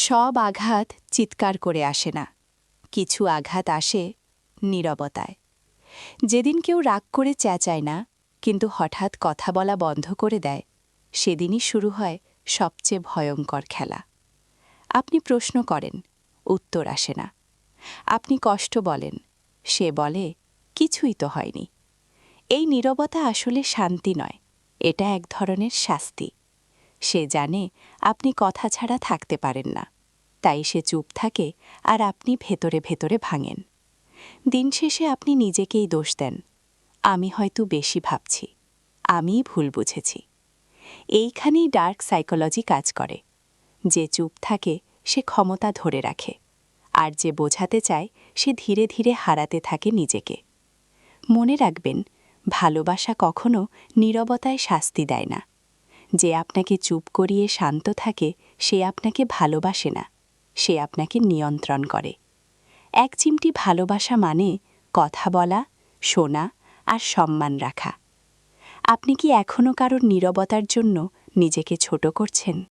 সব আঘাত চিৎকার করে আসে না, কিছু আঘাত আসে নীরবতায়। যেদিন কেউ রাগ করে চেঁচায় না, কিন্তু হঠাৎ কথা বলা বন্ধ করে দেয়, সেদিনই শুরু হয় সবচেয়ে ভয়ঙ্কর খেলা। আপনি প্রশ্ন করেন, উত্তর আসে না। আপনি কষ্ট বলেন, সে বলে কিছুই তো হয়নি। এই নীরবতা আসলে শান্তি নয়, এটা এক ধরনের শাস্তি। সে জানে আপনি কথা ছাড়া থাকতে পারেন না, তাই সে চুপ থাকে আর আপনি ভেতরে ভেতরে ভাঙেন। দিন শেষে আপনি নিজেকেই দোষ দেন, আমি হয়তো বেশি ভাবছি, আমিই ভুল বুঝেছি। এইখানেই ডার্ক সাইকোলজি কাজ করে। যে চুপ থাকে সে ক্ষমতা ধরে রাখে, আর যে বোঝাতে চায় সে ধীরে ধীরে হারাতে থাকে নিজেকে। মনে রাখবেন, ভালোবাসা কখনো নীরবতায় শাস্তি দেয় না। যে আপনাকে চুপ করিয়ে শান্ত থাকে সে আপনাকে ভালোবাসে না, সে আপনাকে নিয়ন্ত্রণ করে। এক চিমটি ভালোবাসা মানে কথা বলা, শোনা আর সম্মান রাখা। আপনি কি এখনও কারোর নীরবতার জন্য নিজেকে ছোট করছেন?